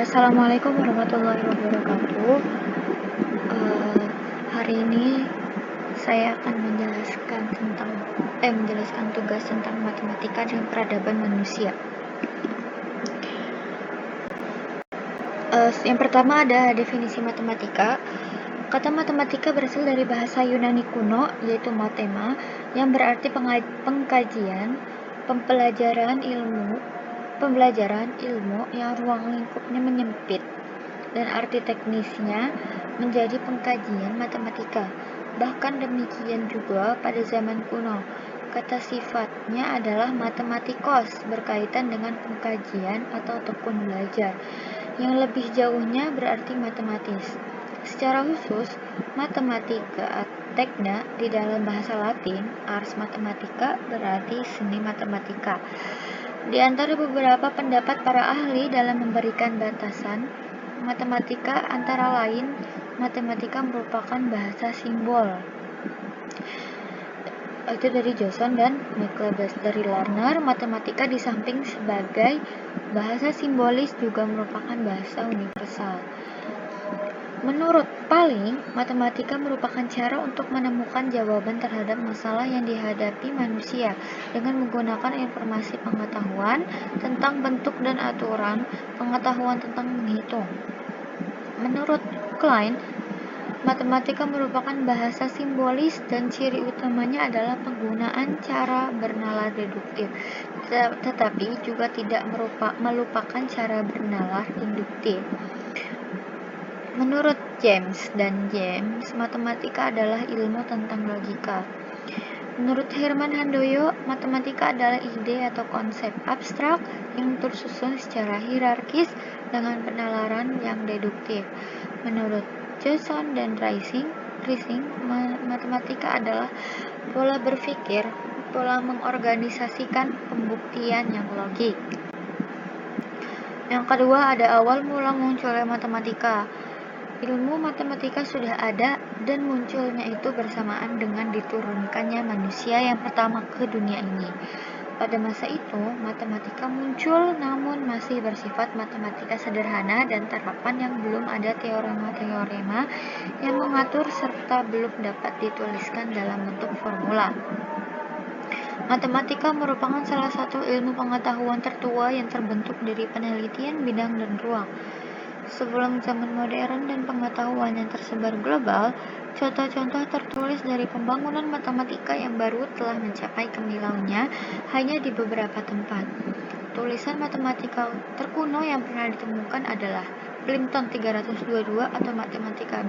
Assalamualaikum warahmatullahi wabarakatuh. Eh, Hari ini saya akan menjelaskan tugas tentang matematika dan peradaban manusia. Yang pertama ada definisi matematika. Kata matematika berasal dari bahasa Yunani kuno, yaitu matema, yang berarti pengkajian, pembelajaran ilmu yang ruang lingkupnya menyempit, dan arti teknisnya menjadi pengkajian matematika. Bahkan demikian juga pada zaman kuno, kata sifatnya adalah matematikos, berkaitan dengan pengkajian atau tekun belajar. Yang lebih jauhnya berarti matematis. Secara khusus, matematika tekna di dalam bahasa Latin, ars mathematica, berarti seni matematika. Di antara beberapa pendapat para ahli dalam memberikan batasan matematika antara lain, matematika merupakan bahasa simbol. Itu dari Johnson dan Michael dari Lerner. Matematika di samping sebagai bahasa simbolis juga merupakan bahasa universal. Menurut Paling, matematika merupakan cara untuk menemukan jawaban terhadap masalah yang dihadapi manusia dengan menggunakan informasi pengetahuan tentang bentuk dan aturan, pengetahuan tentang menghitung. Menurut Klein, matematika merupakan bahasa simbolis dan ciri utamanya adalah penggunaan cara bernalar deduktif, tetapi juga tidak melupakan cara bernalar induktif. Menurut James, matematika adalah ilmu tentang logika. Menurut Herman Handoyo, matematika adalah ide atau konsep abstrak yang tersusun secara hierarkis dengan penalaran yang deduktif. Menurut Johnson dan Rising, matematika adalah pola berpikir, pola mengorganisasikan pembuktian yang logik. Yang kedua ada awal mula munculnya matematika. Ilmu matematika sudah ada dan munculnya itu bersamaan dengan diturunkannya manusia yang pertama ke dunia ini. Pada masa itu, matematika muncul namun masih bersifat matematika sederhana dan terapan yang belum ada teorema-teorema yang mengatur serta belum dapat dituliskan dalam bentuk formula. Matematika merupakan salah satu ilmu pengetahuan tertua yang terbentuk dari penelitian bidang dan ruang. Sebelum zaman modern dan pengetahuan yang tersebar global, contoh-contoh tertulis dari pembangunan matematika yang baru telah mencapai kemilauannya hanya di beberapa tempat. Tulisan matematika terkuno yang pernah ditemukan adalah Plimpton 322 atau matematika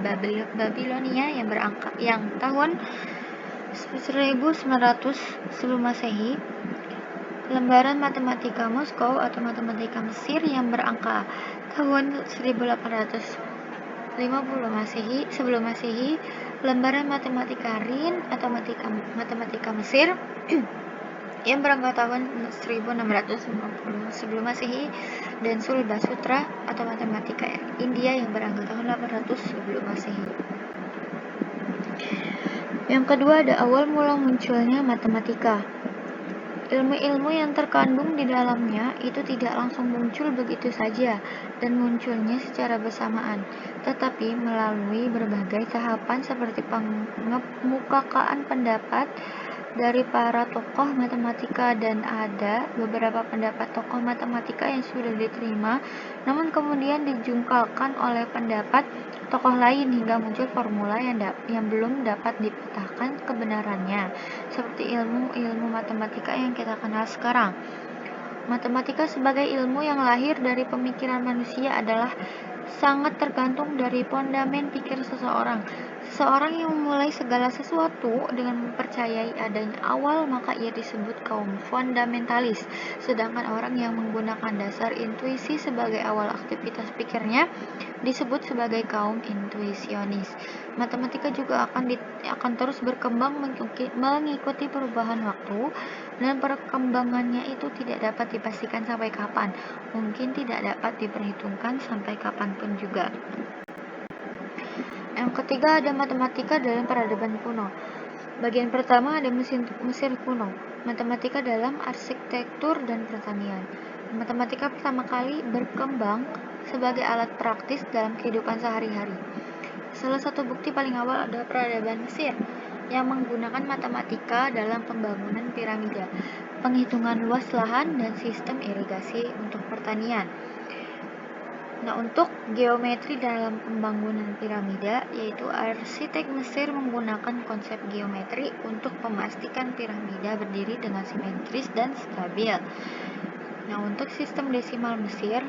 Babilonia yang tahun 1900 sebelum Masehi, lembaran matematika Moskow atau matematika Mesir yang berangka tahun 1850 sebelum Masehi, lembaran matematika Rin atau matematika Mesir yang berangka tahun 1650 sebelum Masehi, dan Sulba Sutra atau matematika India yang berangka tahun 800 sebelum Masehi. Yang kedua ada awal mula munculnya matematika. Ilmu-ilmu yang terkandung di dalamnya itu tidak langsung muncul begitu saja dan munculnya secara bersamaan, tetapi melalui berbagai tahapan seperti pengemukakan pendapat dari para tokoh matematika, dan ada beberapa pendapat tokoh matematika yang sudah diterima namun kemudian dijungkalkan oleh pendapat tokoh lain hingga muncul formula yang belum dapat dipatahkan kebenarannya, seperti ilmu matematika yang kita kenal sekarang. Matematika sebagai ilmu yang lahir dari pemikiran manusia adalah sangat tergantung dari fondamen pikir seseorang. Seseorang yang memulai segala sesuatu dengan mempercayai adanya awal, maka ia disebut kaum fundamentalis. Sedangkan orang yang menggunakan dasar intuisi sebagai awal aktivitas pikirnya disebut sebagai kaum intuisionis. Matematika juga akan terus berkembang mengikuti perubahan waktu, dan perkembangannya itu tidak dapat dipastikan sampai kapan. Mungkin tidak dapat diperhitungkan sampai kapanpun juga. Yang ketiga ada matematika dalam peradaban kuno. Bagian pertama ada Mesir kuno, matematika dalam arsitektur dan pertanian. Matematika pertama kali berkembang sebagai alat praktis dalam kehidupan sehari-hari. Salah satu bukti paling awal adalah peradaban Mesir yang menggunakan matematika dalam pembangunan piramida, penghitungan luas lahan, dan sistem irigasi untuk pertanian. Nah, untuk geometri dalam pembangunan piramida, yaitu arsitek Mesir menggunakan konsep geometri untuk memastikan piramida berdiri dengan simetris dan stabil. Nah, untuk sistem desimal Mesir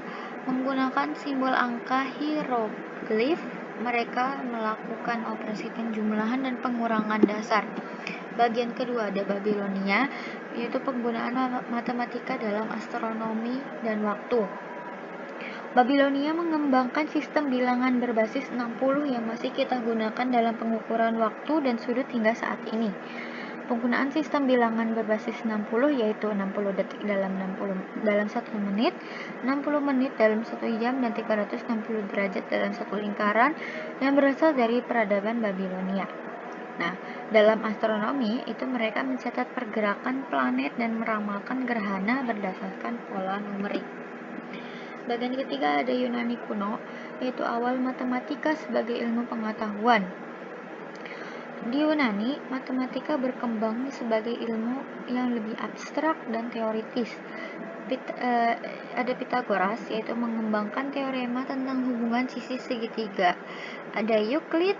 menggunakan simbol angka hieroglif, mereka melakukan operasi penjumlahan dan pengurangan dasar. Bagian kedua ada Babilonia, yaitu penggunaan matematika dalam astronomi dan waktu. Babilonia mengembangkan sistem bilangan berbasis 60 yang masih kita gunakan dalam pengukuran waktu dan sudut hingga saat ini. Penggunaan sistem bilangan berbasis 60 yaitu 60 detik dalam 1 menit, 60 menit dalam 1 jam, dan 360 derajat dalam 1 lingkaran yang berasal dari peradaban Babilonia. Nah, dalam astronomi itu mereka mencatat pergerakan planet dan meramalkan gerhana berdasarkan pola numerik. Bagian ketiga ada Yunani kuno, yaitu awal matematika sebagai ilmu pengetahuan. Di Yunani, matematika berkembang sebagai ilmu yang lebih abstrak dan teoritis. Ada Pythagoras, yaitu mengembangkan teorema tentang hubungan sisi segitiga. Ada Euclid,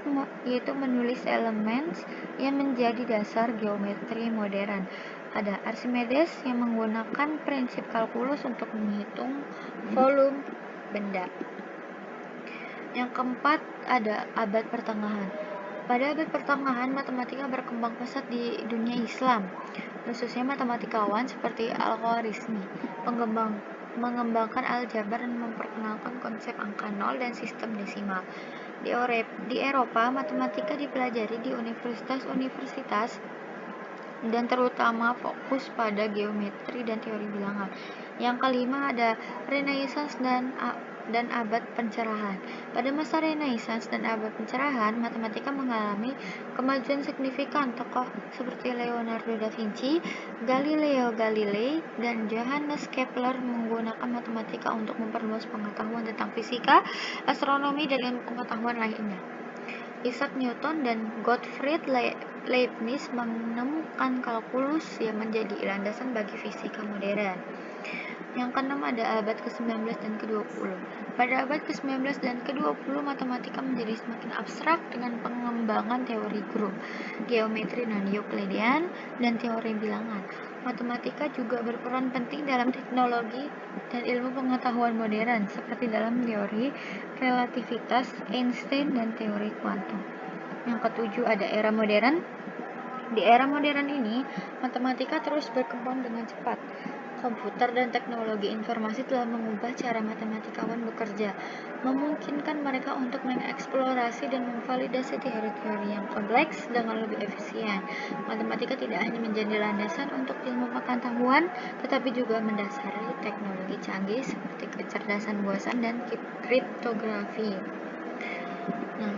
yaitu menulis elemen yang menjadi dasar geometri modern. Ada Archimedes yang menggunakan prinsip kalkulus untuk menghitung volume benda. Yang keempat ada abad pertengahan. Pada abad pertengahan, matematika berkembang pesat di dunia Islam, khususnya matematikawan seperti Al-Khwarizmi mengembangkan aljabar dan memperkenalkan konsep angka nol dan sistem desimal. Di Eropa, matematika dipelajari di universitas-universitas dan terutama fokus pada geometri dan teori bilangan. Yang kelima ada Renaissance dan abad pencerahan. Pada masa Renaissance dan abad pencerahan, matematika mengalami kemajuan signifikan. Tokoh seperti Leonardo da Vinci, Galileo Galilei, dan Johannes Kepler menggunakan matematika untuk memperluas pengetahuan tentang fisika, astronomi, dan ilmu pengetahuan lainnya. Isaac Newton dan Gottfried Leibniz menemukan kalkulus yang menjadi landasan bagi fisika modern. Yang keenam ada abad ke-19 dan ke-20. Pada abad ke-19 dan ke-20, matematika menjadi semakin abstrak dengan pengembangan teori grup, geometri non-Euklidian, dan teori bilangan. Matematika juga berperan penting dalam teknologi dan ilmu pengetahuan modern, seperti dalam teori relativitas Einstein dan teori kuantum. Yang ketujuh ada era modern. Di era modern ini, matematika terus berkembang dengan cepat. Komputer dan teknologi informasi telah mengubah cara matematikawan bekerja, memungkinkan mereka untuk mengeksplorasi dan memvalidasi teori-teori yang kompleks dengan lebih efisien. Matematika tidak hanya menjadi landasan untuk ilmu pengetahuan, tetapi juga mendasari teknologi canggih seperti kecerdasan buatan dan kriptografi. Nah,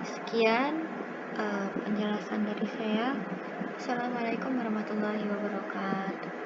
sekian penjelasan dari saya. Assalamualaikum warahmatullahi wabarakatuh.